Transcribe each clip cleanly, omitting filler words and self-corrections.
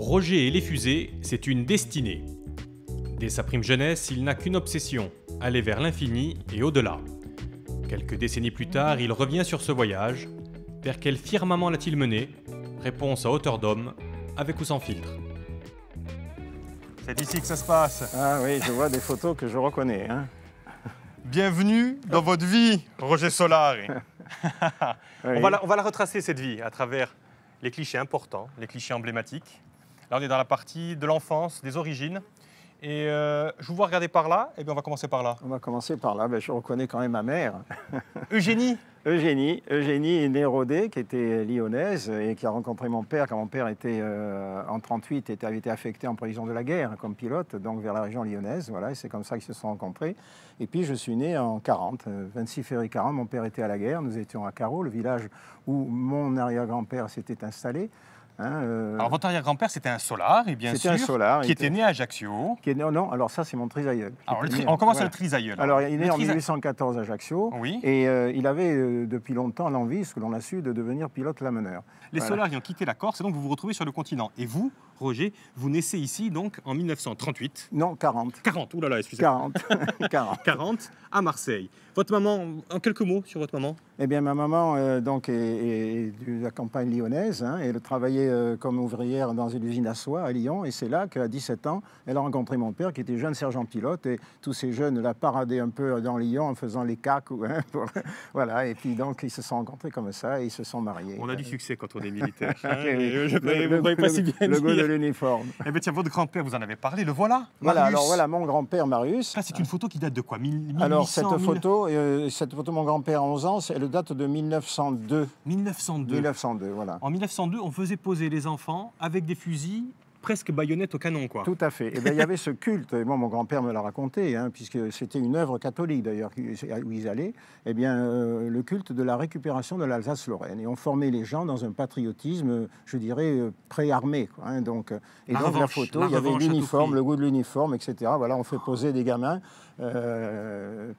Roger et les fusées, c'est une destinée. Dès sa prime jeunesse, il n'a qu'une obsession, aller vers l'infini et au-delà. Quelques décennies plus tard, il revient sur ce voyage. Vers quel firmament l'a-t-il mené? Réponse à hauteur d'homme, avec ou sans filtre. C'est ici que ça se passe. Ah oui, je vois des photos que je reconnais. Hein. Bienvenue dans votre vie, Roger Solari. Oui. On va la retracer, cette vie, à travers les clichés importants, les clichés emblématiques. Là, on est dans la partie de l'enfance, des origines. Et je vous vois regarder par là, et bien on va commencer par là. On va commencer par là. Ben, je reconnais quand même ma mère. Eugénie. Eugénie est née Rodé, qui était lyonnaise et qui a rencontré mon père quand mon père était en 1938 avait été affecté en prévision de la guerre comme pilote, donc vers la région lyonnaise. Voilà, et c'est comme ça qu'ils se sont rencontrés. Et puis je suis né en 40, 26 février 40. Mon père était à la guerre. Nous étions à Carreau, le village où mon arrière-grand-père s'était installé. Alors votre arrière-grand-père, c'était un Solar, et bien sûr, un Solar, qui était né à Ajaccio. Non, alors ça c'est mon trisaïeul. Alors, on commence à le trisaïeul. Alors il est né en 1814 à Ajaccio, oui. Et il avait depuis longtemps l'envie, ce que l'on a su, de devenir pilote lameneur. Les Solars ont quitté la Corse, et donc vous vous retrouvez sur le continent. Et vous, Roger, vous naissez ici donc en 1938. Non, 40. 40, oulala, excusez-moi. 40. À Marseille. Votre maman, en quelques mots sur votre maman? Eh bien, ma maman donc est de la campagne lyonnaise. Elle travaillait comme ouvrière dans une usine à soie à Lyon. Et c'est là qu'à 17 ans, elle a rencontré mon père qui était jeune sergent pilote. Et tous ces jeunes la paradaient un peu dans Lyon en faisant les cacs. Voilà. Et puis donc, ils se sont rencontrés comme ça et ils se sont mariés. On a du succès quand on est militaire. Le goût de l'uniforme. Eh bien, tiens, votre grand-père, vous en avez parlé. Le voilà. Voilà, alors voilà mon grand-père Marius. Ça, c'est une photo qui date de quoi? 1800, alors, cette photo, mon grand-père à 11 ans, elle date de 1902. 1902, voilà. En 1902, on faisait poser les enfants avec des fusils, presque baïonnettes au canon, quoi. Tout à fait. Et bien, il y avait ce culte, et moi, mon grand-père me l'a raconté, puisque c'était une œuvre catholique, d'ailleurs, où ils allaient, eh bien, le culte de la récupération de l'Alsace-Lorraine. Et on formait les gens dans un patriotisme, je dirais, pré-armé. Donc la photo, il y avait l'uniforme, le goût de l'uniforme, etc. Voilà, on fait poser des gamins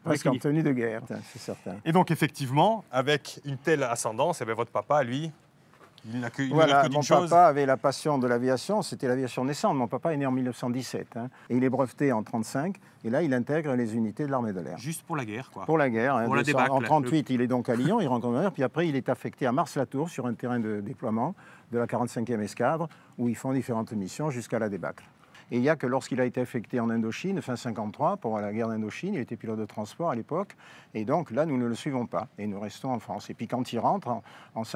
presque en tenue de guerre, c'est certain. Et donc, effectivement, avec une telle ascendance, eh bien, votre papa, lui, il n'a que mon papa avait la passion de l'aviation, c'était l'aviation naissante. Mon papa est né en 1917 et il est breveté en 1935. Et là, il intègre les unités de l'armée de l'air. Juste pour la guerre, quoi. Pour la guerre. Pour la débâcle. En 1938, il est donc à Lyon, il rentre en guerre, puis après, il est affecté à Mars-la-Tour sur un terrain de déploiement de la 45e escadre, où ils font différentes missions jusqu'à la débâcle. Et il n'y a que lorsqu'il a été affecté en Indochine, fin 1953, pour la guerre d'Indochine, il était pilote de transport à l'époque, et donc là, nous ne le suivons pas, et nous restons en France. Et puis quand il rentre,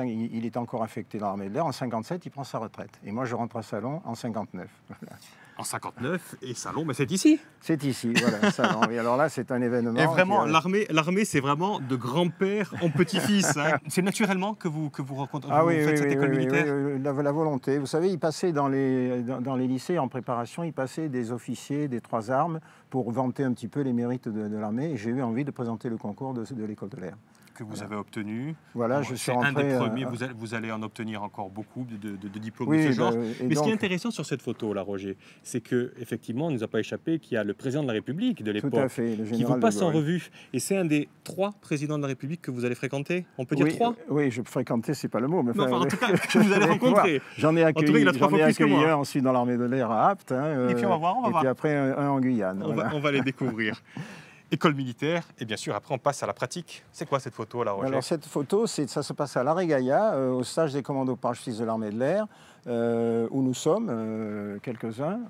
il est encore affecté dans l'armée de l'air, en 1957, il prend sa retraite. Et moi, je rentre à Salon en 1959. Voilà. En 59, et Salon, mais c'est ici. C'est ici, voilà, Salon. Et alors là, c'est un événement. Et vraiment, l'armée, c'est vraiment de grand-père en petit-fils. C'est naturellement que vous rencontrez, faites cette école militaire. Oui, la volonté. Vous savez, il passait dans les lycées en préparation, il passait des officiers des 3 armes pour vanter un petit peu les mérites de l'armée. Et j'ai eu envie de présenter le concours de l'école de l'air. Que vous avez obtenu. Voilà, je suis rentré... un des premiers, vous allez en obtenir encore beaucoup de diplômes de ce genre. Mais ce qui est intéressant sur cette photo, là, Roger, c'est qu'effectivement, il ne nous a pas échappé qu'il y a le président de la République de l'époque qui vous passe en revue. Et c'est un des 3 présidents de la République que vous allez fréquenter. On peut dire 3? Oui, je fréquentais, c'est pas le mot. Mais en tout cas, que vous allez rencontrer. J'en ai accueilli un ensuite dans l'armée de l'air à Apt. Et puis on va voir, Et puis après un en Guyane. On va les découvrir. École militaire, et bien sûr, après on passe à la pratique. C'est quoi cette photo là, Roger? Alors cette photo, ça se passe à l'Aregaïa, au stage des commandos parachutistes de l'armée de l'air, où nous sommes, quelques-uns,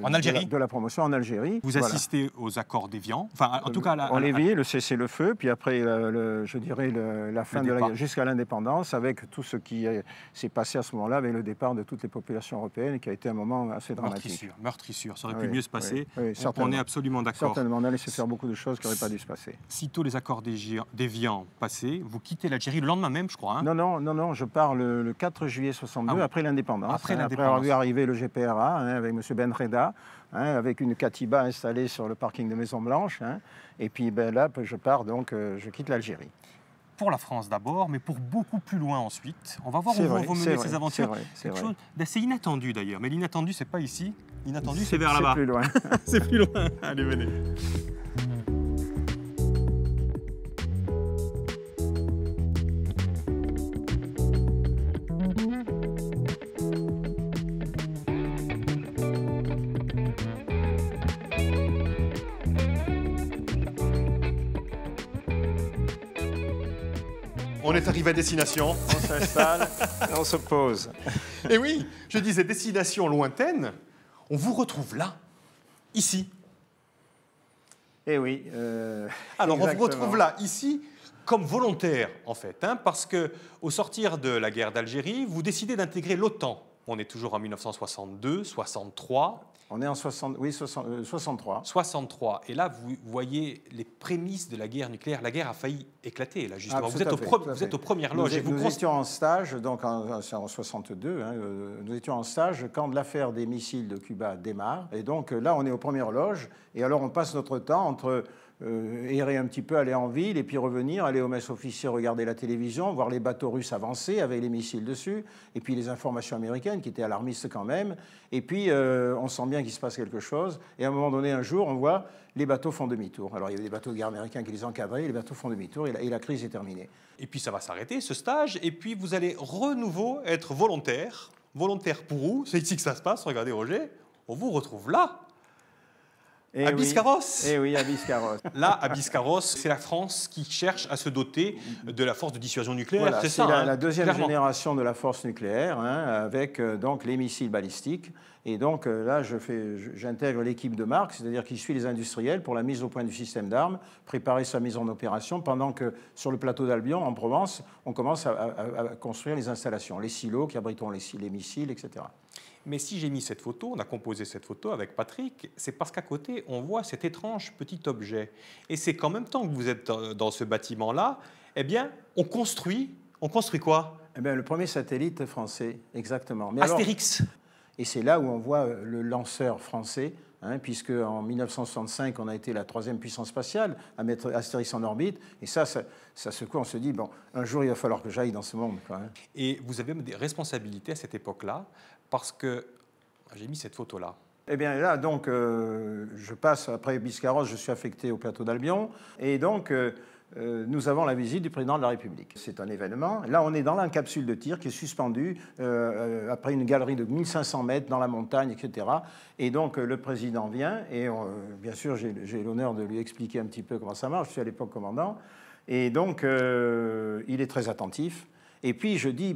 en Algérie. De la promotion en Algérie. Vous assistez aux accords d'Évian, enfin en tout cas... On les vit, le cessez-le-feu, puis après, je dirais, la fin de la guerre jusqu'à l'indépendance, avec tout ce qui s'est passé à ce moment-là, avec le départ de toutes les populations européennes, qui a été un moment assez dramatique. Meurtrissure, ça aurait pu mieux se passer. Oui, on est absolument d'accord. Certainement, on a laissé faire beaucoup de choses qui n'auraient pas dû se passer. Sitôt les accords d'Évian passés, vous quittez l'Algérie le lendemain même, je crois. Non, je pars le 4 juillet 62, après l'indépendance. Après avoir vu arriver le GPRA avec M. Ben Reda, avec une Katiba installée sur le parking de Maison Blanche. Et puis là, je pars donc, je quitte l'Algérie. Pour la France d'abord, mais pour beaucoup plus loin ensuite. On va voir où vont mener ces aventures. C'est quelque chose d'assez inattendu d'ailleurs. Mais l'inattendu, c'est pas ici. L'inattendu, c'est vers là-bas. C'est plus loin. C'est plus loin. Allez, venez. On est arrivé à destination. On s'installe et on se pose. Et oui, je disais destination lointaine, on vous retrouve là, ici. Eh oui. Alors exactement. On vous retrouve là, ici, comme volontaire en fait, hein, parce qu'au sortir de la guerre d'Algérie, vous décidez d'intégrer l'OTAN. On est toujours en 1962, 63. On est en 63. 63. Et là, vous voyez les prémices de la guerre nucléaire. La guerre a failli éclater, là, justement. Vous êtes aux premières loges. Nous étions en stage, donc en 62, hein, nous étions en stage quand l'affaire des missiles de Cuba démarre. Et donc là, on est aux premières loges. Et alors, on passe notre temps entre errer un petit peu, aller en ville, et puis revenir, aller au mess officier, regarder la télévision, voir les bateaux russes avancer avec les missiles dessus, et puis les informations américaines qui étaient alarmistes quand même. Et puis, on sent bien qu'il se passe quelque chose. Et à un moment donné, un jour, on voit les bateaux font demi-tour. Alors, il y avait des bateaux de guerre américains qui les encadraient, et les bateaux font demi-tour, et la crise est terminée. Et puis, ça va s'arrêter, ce stage, et puis vous allez renouveau être volontaire. Volontaire pour où? C'est ici que ça se passe, regardez Roger. On vous retrouve là. À Biscarrosse. Eh oui, à Biscarrosse. Là, à Biscarrosse, c'est la France qui cherche à se doter de la force de dissuasion nucléaire. Voilà, c'est ça, la deuxième clairement. génération de la force nucléaire, hein, avec donc les missiles balistiques. Et donc là, j'intègre l'équipe de Marc, c'est-à-dire qui suit les industriels pour la mise au point du système d'armes, préparer sa mise en opération, pendant que sur le plateau d'Albion, en Provence, on commence à construire les installations, les silos qui abriteront les missiles, etc. Mais si j'ai mis cette photo, on a composé cette photo avec Patrick, c'est parce qu'à côté, on voit cet étrange petit objet. Et c'est qu'en même temps que vous êtes dans ce bâtiment-là, eh bien, on construit quoi? Eh bien, le premier satellite français, exactement. Mais Astérix. Et c'est là où on voit le lanceur français, hein, puisque en 1965, on a été la troisième puissance spatiale à mettre Astérix en orbite. Et ça secoue, on se dit, bon, un jour, il va falloir que j'aille dans ce monde, quoi, hein. Et vous avez des responsabilités à cette époque-là, parce que j'ai mis cette photo-là. Eh bien là, donc, je passe, après Biscarrosse, je suis affecté au plateau d'Albion, et donc, nous avons la visite du président de la République. C'est un événement. Là, on est dans la capsule de tir qui est suspendue après une galerie de 1500 mètres dans la montagne, etc. Et donc, le président vient, et bien sûr, j'ai l'honneur de lui expliquer un petit peu comment ça marche. Je suis à l'époque commandant. Et donc, il est très attentif. Et puis, je dis,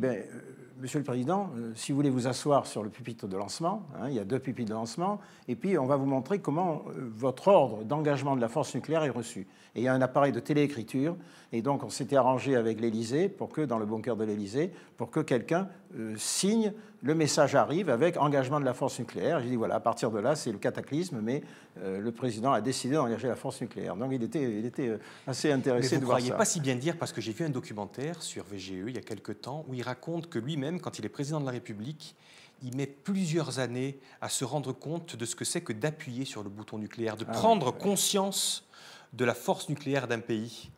Monsieur le Président, si vous voulez vous asseoir sur le pupitre de lancement, hein, il y a 2 pupitres de lancement, et puis on va vous montrer comment votre ordre d'engagement de la force nucléaire est reçu. Et il y a un appareil de téléécriture, et donc on s'était arrangé avec l'Élysée, dans le bunker de l'Élysée, pour que quelqu'un signe, le message arrive avec engagement de la force nucléaire. J'ai dit, voilà, à partir de là, c'est le cataclysme, mais le président a décidé d'engager la force nucléaire. Donc il était assez intéressé de voir ça. Vous ne croyez pas si bien dire, parce que j'ai vu un documentaire sur VGE il y a quelque temps, où il raconte que lui-même, quand il est président de la République, il met plusieurs années à se rendre compte de ce que c'est que d'appuyer sur le bouton nucléaire, de prendre conscience de la force nucléaire d'un pays.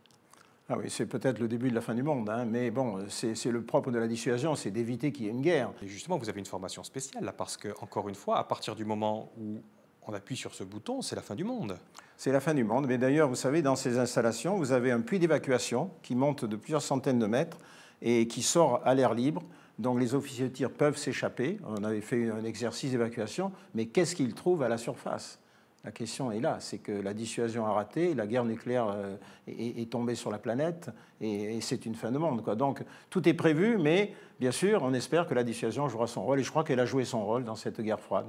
Ah oui, c'est peut-être le début de la fin du monde, hein, mais bon, c'est le propre de la dissuasion, c'est d'éviter qu'il y ait une guerre. Et justement, vous avez une formation spéciale, là, parce que, encore une fois, à partir du moment où on appuie sur ce bouton, c'est la fin du monde. C'est la fin du monde, mais d'ailleurs, vous savez, dans ces installations, vous avez un puits d'évacuation qui monte de plusieurs centaines de mètres et qui sort à l'air libre. Donc les officiers de tir peuvent s'échapper. On avait fait un exercice d'évacuation, mais qu'est-ce qu'ils trouvent à la surface? La question est là, c'est que la dissuasion a raté, la guerre nucléaire est tombée sur la planète et c'est une fin de monde, quoi. Donc tout est prévu, mais bien sûr, on espère que la dissuasion jouera son rôle et je crois qu'elle a joué son rôle dans cette guerre froide.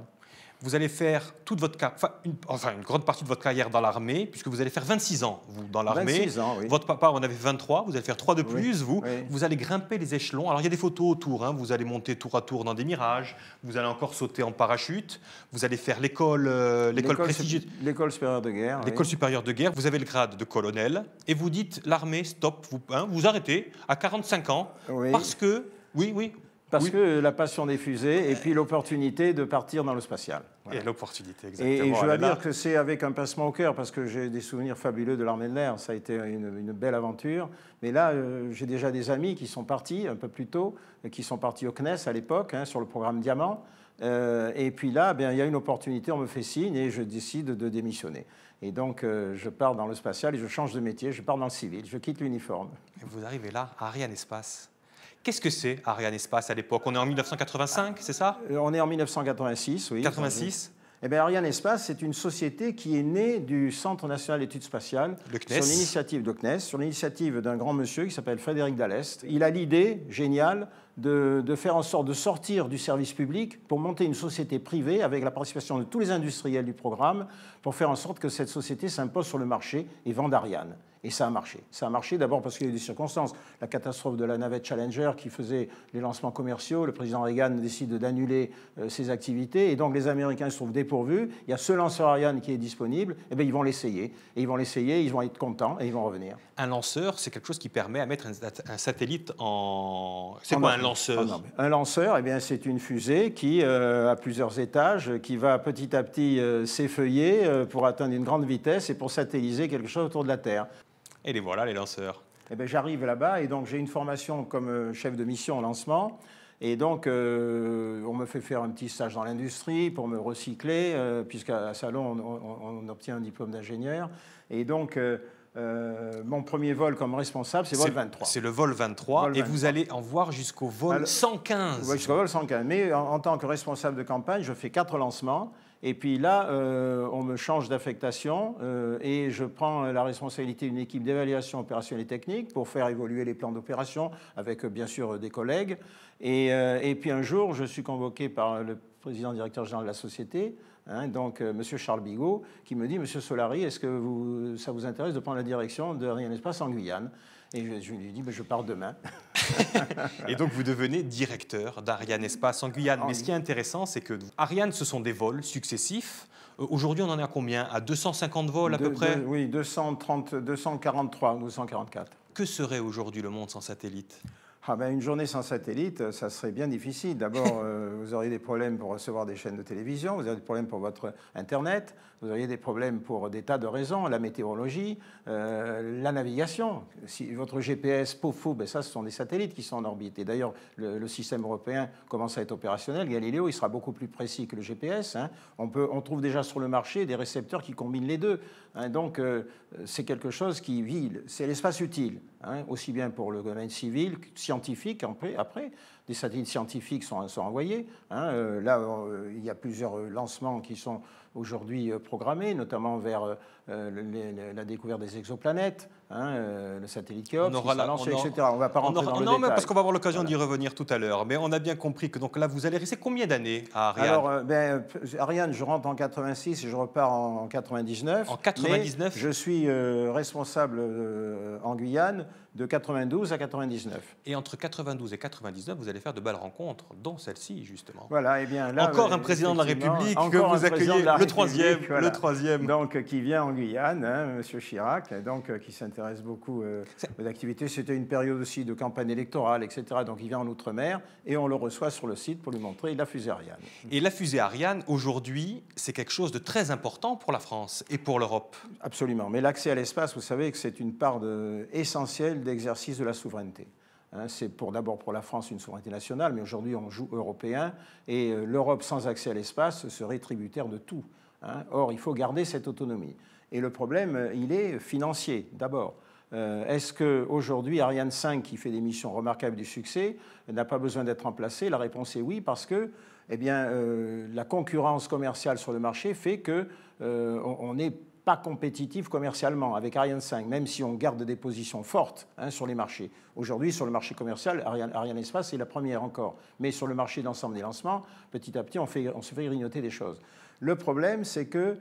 Vous allez faire toute votre une grande partie de votre carrière dans l'armée, puisque vous allez faire 26 ans, vous, dans l'armée. 26 ans, oui. Votre papa en avait 23, vous allez faire 3 de plus, oui, vous. Oui. Vous allez grimper les échelons. Alors, il y a des photos autour, hein. Vous allez monter tour à tour dans des mirages, vous allez encore sauter en parachute, vous allez faire l'école prestigieuse. L'école supérieure de guerre. L'école supérieure de guerre, vous avez le grade de colonel, et vous dites, l'armée, stop, vous arrêtez à 45 ans, parce que, Parce que la passion des fusées et puis l'opportunité de partir dans le spatial. Voilà. Et l'opportunité, exactement. Et je dois dire que c'est avec un pincement au cœur, parce que j'ai des souvenirs fabuleux de l'armée de l'air. Ça a été une belle aventure. Mais là, j'ai déjà des amis qui sont partis un peu plus tôt, qui sont partis au CNES à l'époque, hein, sur le programme Diamant. Et puis là, il y a une opportunité, on me fait signe et je décide de démissionner. Et donc, je pars dans le spatial et je change de métier, je pars dans le civil, je quitte l'uniforme. Et vous arrivez là, à Arianespace. Qu'est-ce que c'est Arianespace à l'époque? On est en 1985, c'est ça? On est en 1986, oui. 86. Eh bien, Ariane Espace, c'est une société qui est née du Centre national d'études spatiales sur l'initiative de CNES, sur l'initiative d'un grand monsieur qui s'appelle Frédéric Dallest. Il a l'idée géniale de faire en sorte de sortir du service public pour monter une société privée avec la participation de tous les industriels du programme pour faire en sorte que cette société s'impose sur le marché et vende Ariane. Et ça a marché. Ça a marché d'abord parce qu'il y a eu des circonstances. La catastrophe de la navette Challenger qui faisait les lancements commerciaux, le président Reagan décide d'annuler ses activités et donc les Américains se trouvent dépourvus. Il y a ce lanceur Ariane qui est disponible, et bien ils vont l'essayer. Et ils vont l'essayer, ils vont être contents et ils vont revenir. Un lanceur, c'est quelque chose qui permet à mettre un satellite en... C'est quoi un lanceur? Un lanceur, eh bien, c'est une fusée qui a plusieurs étages, qui va petit à petit s'effeuiller pour atteindre une grande vitesse et pour satelliser quelque chose autour de la Terre. Et les voilà, les lanceurs. Eh bien, j'arrive là-bas et donc j'ai une formation comme chef de mission au lancement. Et donc, on me fait faire un petit stage dans l'industrie pour me recycler, puisqu'à Salon, on obtient un diplôme d'ingénieur. Et donc, mon premier vol comme responsable, c'est vol 23. C'est le vol 23, et vous allez en voir jusqu'au vol 115. Oui, jusqu'au vol 115. Mais en tant que responsable de campagne, je fais 4 lancements. Et puis là, on me change d'affectation et je prends la responsabilité d'une équipe d'évaluation opérationnelle et technique pour faire évoluer les plans d'opération avec, bien sûr, des collègues. Et puis un jour, je suis convoqué par le président directeur général de la société, donc M. Charles Bigot, qui me dit « Monsieur Solari, est-ce que ça vous intéresse de prendre la direction de Ariane Espace en Guyane ?» Et je lui dis, je pars demain. Et donc, vous devenez directeur d'Ariane Espace en Guyane. Mais ce qui est intéressant, c'est que Ariane, ce sont des vols successifs. Aujourd'hui, on en est à combien? À 250 vols à peu près? Oui, 230, 243, 244. Que serait aujourd'hui le monde sans satellite? Une journée sans satellite, ça serait bien difficile. D'abord, vous auriez des problèmes pour recevoir des chaînes de télévision, vous auriez des problèmes pour votre Internet, vous auriez des problèmes pour des tas de raisons, la météorologie, la navigation. Si votre GPS, POFO, ça, ce sont des satellites qui sont en orbite. Et d'ailleurs, le système européen commence à être opérationnel. Galileo, il sera beaucoup plus précis que le GPS. On trouve déjà sur le marché des récepteurs qui combinent les deux. Donc, c'est quelque chose qui vit. C'est l'espace utile, aussi bien pour le domaine civil, scientifique. Après, des satellites scientifiques sont envoyés. Là, il y a plusieurs lancements qui sont aujourd'hui programmés, notamment vers la découverte des exoplanètes, le satellite Kéops qui sera lancé, etc. On ne va pas rentrer dans le détail. Non, mais parce qu'on va avoir l'occasion d'y revenir tout à l'heure. Mais on a bien compris que donc là, vous allez rester combien d'années à Ariane? Alors, Ariane, je rentre en 86 et je repars en 99. En 99? Je suis responsable en Guyane de 92 à 99. Et entre 92 et 99, vous allez faire de belles rencontres, dont celle-ci, justement. Voilà, et bien là... Encore un président de la République que vous accueillez, le troisième. Donc, qui vient en Guyane, M. Chirac, donc, qui s'intéresse beaucoup aux activités. C'était une période aussi de campagne électorale, etc. Donc, il vient en Outre-mer et on le reçoit sur le site pour lui montrer la fusée Ariane. Et la fusée Ariane, aujourd'hui, c'est quelque chose de très important pour la France et pour l'Europe. Absolument. Mais l'accès à l'espace, vous savez que c'est une part essentielle d'exercice de la souveraineté. C'est d'abord pour la France une souveraineté nationale, mais aujourd'hui on joue européen, et l'Europe sans accès à l'espace serait tributaire de tout. Or, il faut garder cette autonomie. Et le problème, il est financier, d'abord. Est-ce qu'aujourd'hui, Ariane 5, qui fait des missions remarquables du succès, n'a pas besoin d'être remplacée? La réponse est oui, parce que la concurrence commerciale sur le marché fait qu'on n'est pas compétitif commercialement avec Ariane 5, même si on garde des positions fortes sur les marchés. Aujourd'hui, sur le marché commercial, Ariane Espace est la première encore. Mais sur le marché d'ensemble des lancements, petit à petit, on se fait grignoter des choses. Le problème, c'est que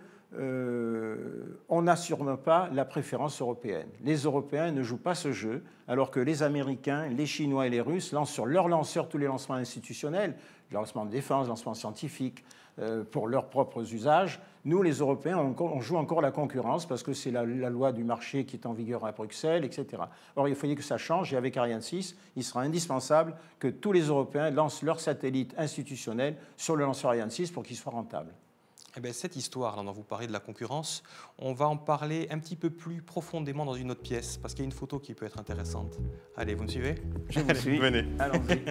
on n'assure pas la préférence européenne. Les Européens ne jouent pas ce jeu, alors que les Américains, les Chinois et les Russes lancent sur leurs lanceurs tous les lancements institutionnels, les lancements de défense, les lancements scientifiques, pour leurs propres usages. Nous, les Européens, on joue encore la concurrence parce que c'est la loi du marché qui est en vigueur à Bruxelles, etc. Or, il fallait que ça change, et avec Ariane 6, il sera indispensable que tous les Européens lancent leurs satellites institutionnels sur le lanceur Ariane 6 pour qu'il soit rentable. Eh bien, cette histoire, dont vous parlez de la concurrence, on va en parler un petit peu plus profondément dans une autre pièce, parce qu'il y a une photo qui peut être intéressante. Allez, vous me suivez? Je vous suis. Venez. Allons-y.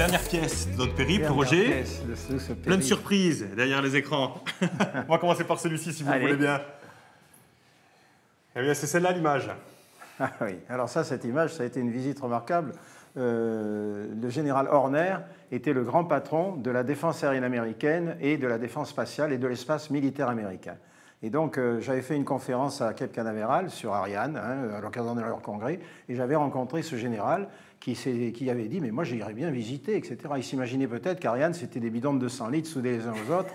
Dernière pièce de notre périple, Roger. Plein de surprises derrière les écrans. On va commencer par celui-ci, si vous le voulez bien. Eh bien, c'est celle-là l'image. Ah oui, alors cette image, ça a été une visite remarquable. Le général Horner était le grand patron de la défense aérienne américaine et de la défense spatiale et de l'espace militaire américain. Et donc, j'avais fait une conférence à Cape Canaveral sur Ariane, à l'occasion de leur congrès, et j'avais rencontré ce général qui avait dit « mais moi, j'irais bien visiter, etc. » Il s'imaginait peut-être qu'Ariane, c'était des bidons de 200 litres soudés les uns aux autres.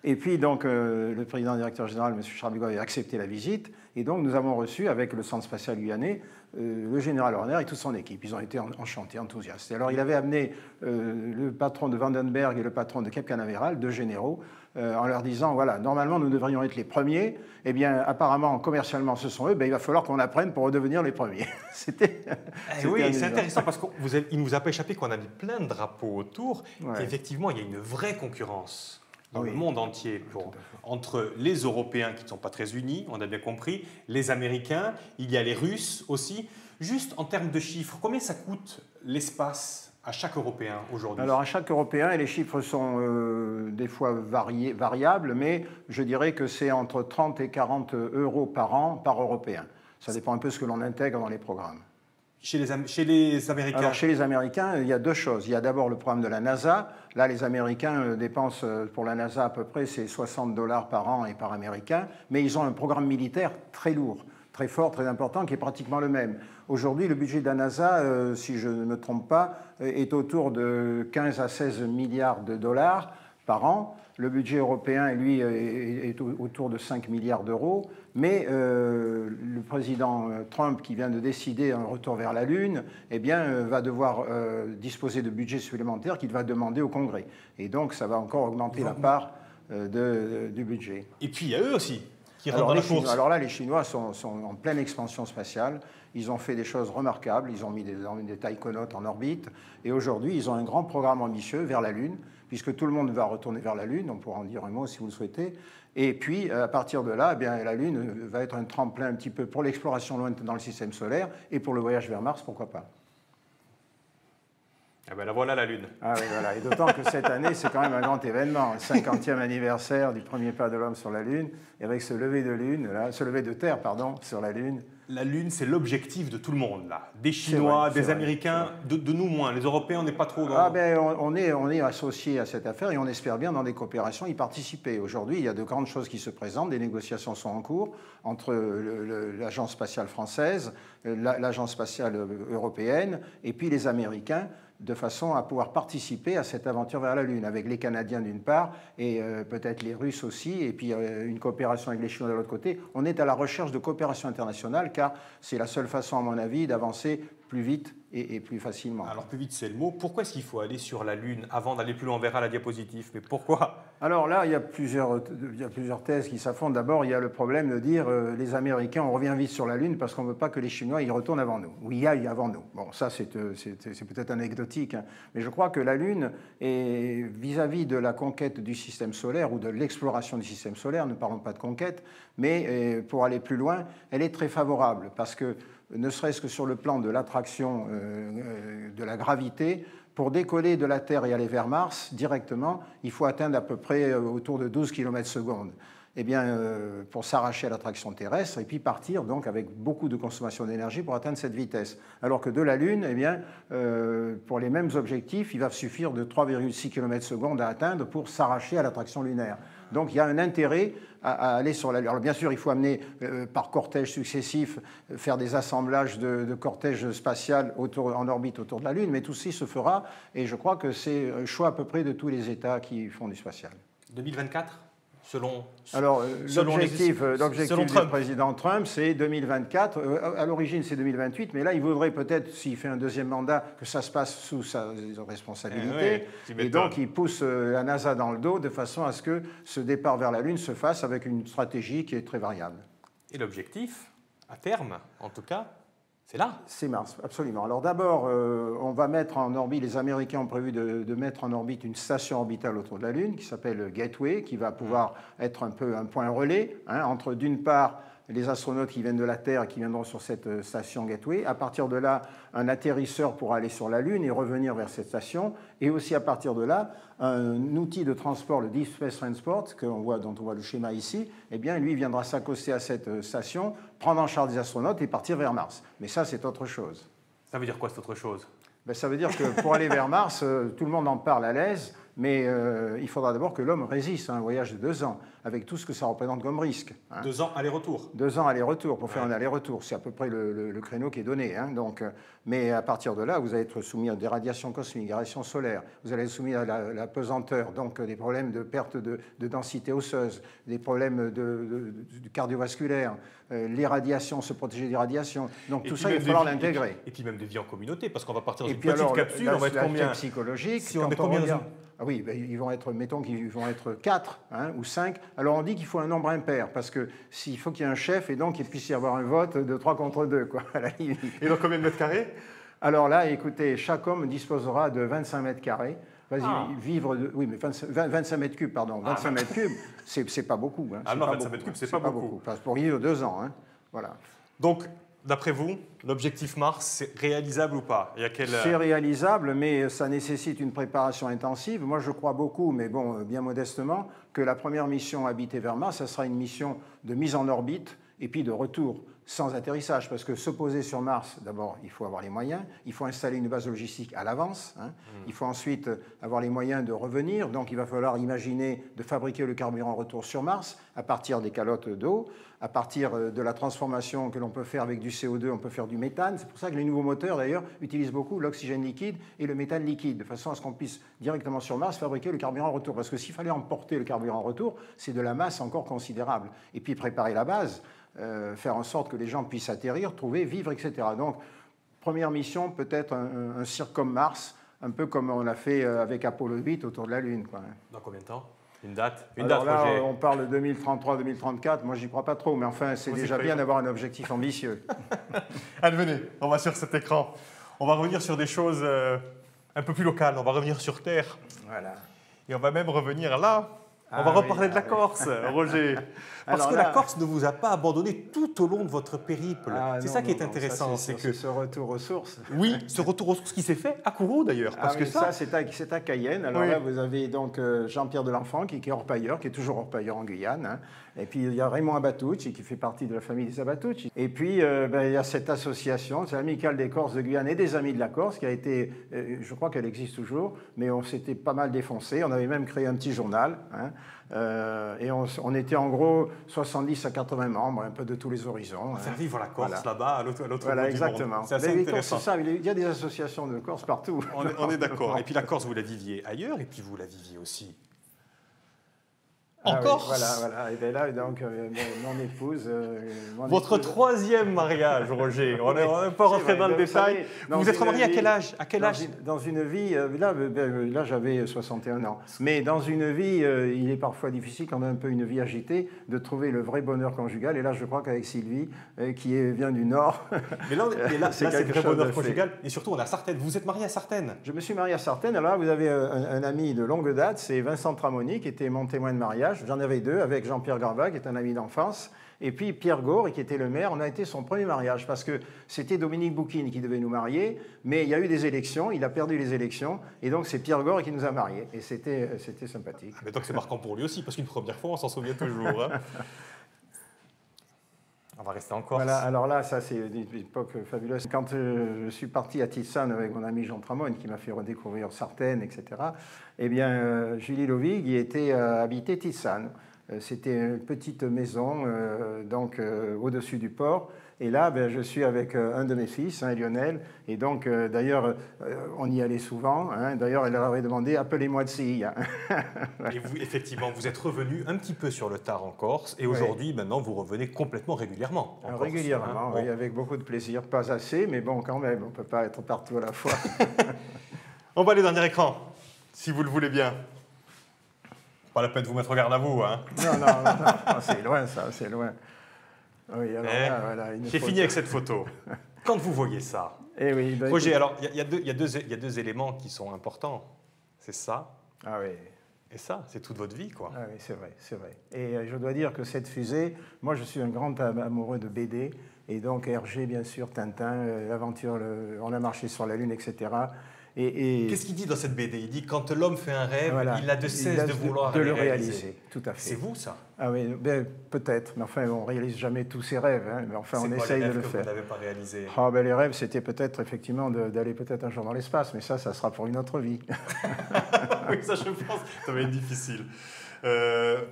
Et puis, donc, le président directeur général, M. Charles Bigot, avait accepté la visite. Et donc, nous avons reçu, avec le Centre spatial guyanais, le général Horner et toute son équipe. Ils ont été enchantés, enthousiastes. Et alors, il avait amené le patron de Vandenberg et le patron de Cape Canaveral, deux généraux, en leur disant, voilà, normalement, nous devrions être les premiers. Eh bien, apparemment, commercialement, ce sont eux. Ben, il va falloir qu'on apprenne pour redevenir les premiers. Oui, c'est intéressant parce qu'il ne nous a pas échappé qu'on a mis plein de drapeaux autour. Ouais. Et effectivement, il y a une vraie concurrence dans le monde entier, entre les Européens qui ne sont pas très unis, on a bien compris, les Américains, il y a les Russes aussi. Juste en termes de chiffres, combien ça coûte l'espace à chaque Européen aujourd'hui? Alors à chaque Européen, et les chiffres sont des fois variables, mais je dirais que c'est entre 30 et 40 euros par an par Européen. Ça dépend un peu de ce que l'on intègre dans les programmes. Chez les Américains? Alors, chez les Américains, il y a deux choses. Il y a d'abord le programme de la NASA. Là, les Américains dépensent pour la NASA à peu près c'est $60 par an et par Américain. Mais ils ont un programme militaire très lourd, très fort, très important, qui est pratiquement le même. Aujourd'hui, le budget de la NASA, si je ne me trompe pas, est autour de 15 à 16 milliards de dollars par an. Le budget européen, lui, est autour de 5 milliards d'euros. Mais le président Trump, qui vient de décider un retour vers la Lune, eh bien, va devoir disposer de budgets supplémentaires qu'il va demander au Congrès. Et donc, ça va encore augmenter la part du budget. Et puis, il y a eux aussi qui rentrent dans la course. Alors là, les Chinois sont en pleine expansion spatiale. Ils ont fait des choses remarquables. Ils ont mis des taïkonautes en orbite. Et aujourd'hui, ils ont un grand programme ambitieux vers la Lune, puisque tout le monde va retourner vers la Lune. On pourra en dire un mot si vous le souhaitez. Et puis, à partir de là, eh bien, la Lune va être un tremplin un petit peu pour l'exploration lointaine dans le système solaire et pour le voyage vers Mars, pourquoi pas. Ah ben la voilà la Lune. Ah oui, voilà. Et d'autant que cette année, c'est quand même un grand événement, le 50e anniversaire du premier pas de l'homme sur la Lune, et avec ce lever de terre, sur la Lune. La Lune, c'est l'objectif de tout le monde, là. Des Chinois, des Américains, de nous moins. Les Européens, on n'est pas trop dans... Ah ben, on est associés à cette affaire et on espère bien dans des coopérations y participer. Aujourd'hui, il y a de grandes choses qui se présentent, des négociations sont en cours entre l'Agence spatiale française, l'Agence spatiale européenne et puis les Américains, de façon à pouvoir participer à cette aventure vers la Lune, avec les Canadiens d'une part, et peut-être les Russes aussi, et puis une coopération avec les Chinois de l'autre côté. On est à la recherche de coopération internationale, car c'est la seule façon, à mon avis, d'avancer plus vite et plus facilement. Alors plus vite, c'est le mot. Pourquoi est-ce qu'il faut aller sur la Lune avant d'aller plus loin? On verra la diapositive, mais pourquoi? Alors là, il y a plusieurs thèses qui s'affrontent. D'abord, il y a le problème de dire les Américains, on revient vite sur la Lune parce qu'on ne veut pas que les Chinois y retournent avant nous, ou y aillent avant nous. Bon, ça, c'est peut-être anecdotique, hein. Mais je crois que la Lune, est vis-à-vis de la conquête du système solaire ou de l'exploration du système solaire, ne parlons pas de conquête, mais pour aller plus loin, elle est très favorable parce que ne serait-ce que sur le plan de l'attraction de la gravité, pour décoller de la Terre et aller vers Mars directement, il faut atteindre à peu près autour de 12 km/s. Eh bien, pour s'arracher à l'attraction terrestre et puis partir donc avec beaucoup de consommation d'énergie pour atteindre cette vitesse. Alors que de la Lune, eh bien, pour les mêmes objectifs, il va suffire de 3,6 km/s à atteindre pour s'arracher à l'attraction lunaire. Donc il y a un intérêt à aller sur la Lune. Alors bien sûr, il faut amener par cortège successif, faire des assemblages de cortèges spatial en orbite autour de la Lune, mais tout ceci se fera, et je crois que c'est un choix à peu près de tous les États qui font du spatial. 2024 ? Alors, l'objectif du président Trump, c'est 2024. À l'origine, c'est 2028, mais là, il voudrait peut-être, s'il fait un deuxième mandat, que ça se passe sous sa responsabilité. Et donc, il pousse la NASA dans le dos de façon à ce que ce départ vers la Lune se fasse avec une stratégie qui est très variable. Et l'objectif, à terme, en tout cas, c'est là. C'est Mars, absolument. Alors d'abord, on va mettre en orbite, les Américains ont prévu de mettre en orbite une station orbitale autour de la Lune qui s'appelle Gateway, qui va pouvoir être un peu un point relais entre d'une part les astronautes qui viennent de la Terre et qui viendront sur cette station Gateway. À partir de là, un atterrisseur pourra aller sur la Lune et revenir vers cette station. Et aussi à partir de là, un outil de transport, le Deep Space Transport, dont on voit le schéma ici, eh bien, lui viendra s'accoster à cette station, prendre en charge des astronautes et partir vers Mars. Mais ça, c'est autre chose. Ça veut dire quoi, cette autre chose? Ben, ça veut dire que pour aller vers Mars, tout le monde en parle à l'aise, mais il faudra d'abord que l'homme résiste à un voyage de 2 ans, avec tout ce que ça représente comme risque. 2 ans aller-retour. 2 ans aller-retour pour faire un aller-retour. C'est à peu près le créneau qui est donné. Donc, mais à partir de là, vous allez être soumis à des radiations cosmiques, des radiations solaires. Vous allez être soumis à la pesanteur, donc des problèmes de perte de densité osseuse, des problèmes de cardiovasculaires, les radiations, se protéger des radiations. Donc tout ça, il va falloir l'intégrer. Et puis même des vies en communauté, parce qu'on va partir dans une petite capsule, on va être combien psychologique. Si on est combien Ah oui, ben, ils vont être, mettons qu'ils vont être 4 ou 5. Alors on dit qu'il faut un nombre impair, parce qu'il faut qu'il y ait un chef et donc il puisse y avoir un vote de 3 contre 2. Quoi, à la limite. Et dans combien de mètres carrés? Alors là, écoutez, chaque homme disposera de 25 mètres carrés. Vivre de, oui, mais 25 mètres cubes, pardon. 25 mètres cubes, c'est pas beaucoup. Ah non, 25 mètres cubes, c'est pas beaucoup. Pour vivre 2 ans. Voilà. Donc, d'après vous, l'objectif Mars, c'est réalisable ou pas? C'est réalisable, mais ça nécessite une préparation intensive. Moi, je crois beaucoup, mais bon, bien modestement, que la première mission habitée vers Mars, ça sera une mission de mise en orbite et puis de retour sans atterrissage, parce que se poser sur Mars, d'abord, il faut avoir les moyens, il faut installer une base logistique à l'avance, il faut ensuite avoir les moyens de revenir, donc il va falloir imaginer de fabriquer le carburant en retour sur Mars à partir des calottes d'eau, à partir de la transformation que l'on peut faire avec du CO2, on peut faire du méthane. C'est pour ça que les nouveaux moteurs, d'ailleurs, utilisent beaucoup l'oxygène liquide et le méthane liquide, de façon à ce qu'on puisse directement sur Mars fabriquer le carburant en retour. Parce que s'il fallait emporter le carburant en retour, c'est de la masse encore considérable. Et puis préparer la base, faire en sorte que les gens puissent atterrir, trouver, vivre, etc. Donc, première mission, peut-être un cirque comme Mars, un peu comme on l'a fait avec Apollo 8 autour de la Lune. Quoi. Dans combien de temps? Une date? Alors là, on parle de 2033-2034. Moi, j'y crois pas trop, mais enfin, c'est déjà bien d'avoir un objectif ambitieux. Allez, venez, on va sur cet écran. On va revenir sur des choses un peu plus locales. On va revenir sur Terre. Voilà. Et on va même revenir là. On va reparler de la Corse, Roger. Parce que la Corse ne vous a pas abandonné tout au long de votre périple. C'est ça qui est intéressant. C'est que ce retour aux sources. Oui, ce retour aux sources qui s'est fait à Kourou d'ailleurs. Parce que ça, c'est à Cayenne. Alors là, vous avez donc Jean-Pierre Delenfant qui est orpailleur, qui est toujours orpailleur en Guyane. Et puis il y a Raymond Abatucci qui fait partie de la famille des Abatucci. Et puis il y a cette association, c'est l'Amicale des Corses de Guyane et des Amis de la Corse, qui a été, je crois qu'elle existe toujours, mais on s'était pas mal défoncé. On avait même créé un petit journal. Et on était en gros 70 à 80 membres, un peu de tous les horizons. Faire vivre la Corse là-bas, à l'autre bout du monde. C'est assez intéressant. Ça, il y a des associations de Corse partout. On est d'accord. Et puis la Corse, vous la viviez ailleurs, et puis vous la viviez aussi en Corse. Voilà. Et bien là, donc, mon épouse... Votre troisième mariage, Roger. On n'est pas rentré dans le détail. Vous êtes marié à quel âge? Dans une vie... Là j'avais 61 ans. Mais dans une vie, il est parfois difficile, quand on a un peu une vie agitée, de trouver le vrai bonheur conjugal. Et là, je crois qu'avec Sylvie, qui vient du Nord... Mais là c'est le vrai bonheur conjugal. Et surtout, on est à Sartène. Vous êtes marié à Sartène? Je me suis marié à Sartène. Alors là, vous avez un ami de longue date, c'est Vincent Tramoni, qui était mon témoin de mariage. J'en avais 2, avec Jean-Pierre Garva, qui est un ami d'enfance, et puis Pierre Gore, qui était le maire. On a été son premier mariage, parce que c'était Dominique Boukine qui devait nous marier, mais il y a eu des élections, il a perdu les élections, et donc c'est Pierre Gore qui nous a mariés, et c'était sympathique. Mais donc c'est marquant pour lui aussi, parce qu'une première fois, on s'en souvient toujours. On va rester en Corse. Voilà, alors là, ça c'est une époque fabuleuse. Quand je suis parti à Tissane avec mon ami Jean Tramone, qui m'a fait redécouvrir Sartène, etc., eh bien, Julie Lovig y était habitée Tissane. C'était une petite maison donc au-dessus du port. Et là, je suis avec un de mes fils, Lionel. Et donc, d'ailleurs, on y allait souvent. D'ailleurs, elle leur avait demandé « appelez-moi de Sille ». Et vous, effectivement, vous êtes revenu un petit peu sur le tard en Corse. Et aujourd'hui, maintenant, vous revenez complètement régulièrement en Corse. Régulièrement, oui, avec beaucoup de plaisir. Pas assez, mais bon, quand même, on ne peut pas être partout à la fois. On va aller au dernier écran, si vous le voulez bien. Pas la peine de vous mettre au garde à vous. Non, c'est loin, ça, c'est loin. Oui, alors voilà, j'ai fini avec cette photo. Quand vous voyez ça, Roger, alors il y a deux éléments qui sont importants. C'est ça. Ah oui. Et ça, c'est toute votre vie, quoi. Ah oui, c'est vrai, c'est vrai. Et je dois dire que cette fusée, moi je suis un grand amoureux de BD, et donc Hergé, bien sûr, Tintin, l'aventure, on a marché sur la Lune, etc. Qu'est-ce qu'il dit dans cette BD? Il dit quand l'homme fait un rêve, voilà, il a de cesse de vouloir le réaliser. Tout à fait. C'est vous, ça? Ah oui, ben, peut-être, mais enfin, on ne réalise jamais tous ses rêves, hein, mais enfin, on essaye de le faire. Vous n'avez pas réalisé? Ah, ben, les rêves, c'était peut-être effectivement d'aller peut-être un jour dans l'espace, mais ça sera pour une autre vie. Oui, ça, je pense, ça va être difficile.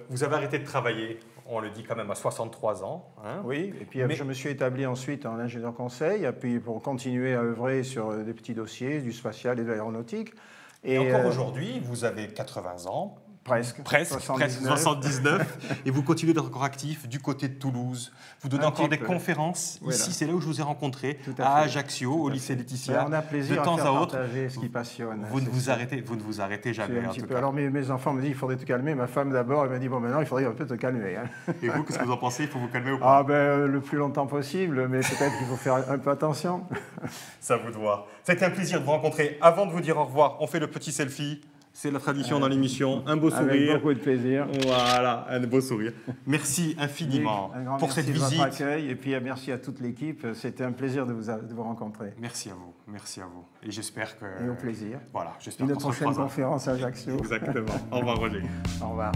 Vous avez arrêté de travailler, on le dit quand même, à 63 ans. Hein. Oui, et puis je me suis établi ensuite en ingénieur conseil, et puis pour continuer à œuvrer sur des petits dossiers, du spatial et de l'aéronautique. Et encore aujourd'hui, vous avez 80 ans. Presque 79. Et vous continuez d'être encore actif du côté de Toulouse. Vous donnez encore des conférences. Voilà. Ici, c'est là où je vous ai rencontré, à Ajaccio, au lycée Laetitia. On a plaisir de temps à autre, partager ce qui passionne. Vous ne vous arrêtez jamais. En tout cas. Alors mes enfants me disent il faudrait te calmer. Ma femme d'abord, elle m'a dit bon maintenant il faudrait un peu te calmer. Hein. Et vous, qu'est-ce que vous en pensez? Il faut vous calmer ou pas? Ah ben le plus longtemps possible, mais peut-être qu'il faut faire un peu attention. Ça vous doit. C'était un plaisir de vous rencontrer. Avant de vous dire au revoir, on fait le petit selfie. C'est la tradition dans l'émission. Un beau sourire. Avec beaucoup de plaisir. Voilà, un beau sourire. Merci infiniment pour cette visite. Votre accueil et puis merci à toute l'équipe. C'était un plaisir de vous rencontrer. Merci à vous. Merci à vous. Et j'espère que... Et au plaisir. Voilà, j'espère une prochaine conférence à Ajaccio. Exactement. Au revoir, Roger. Au revoir.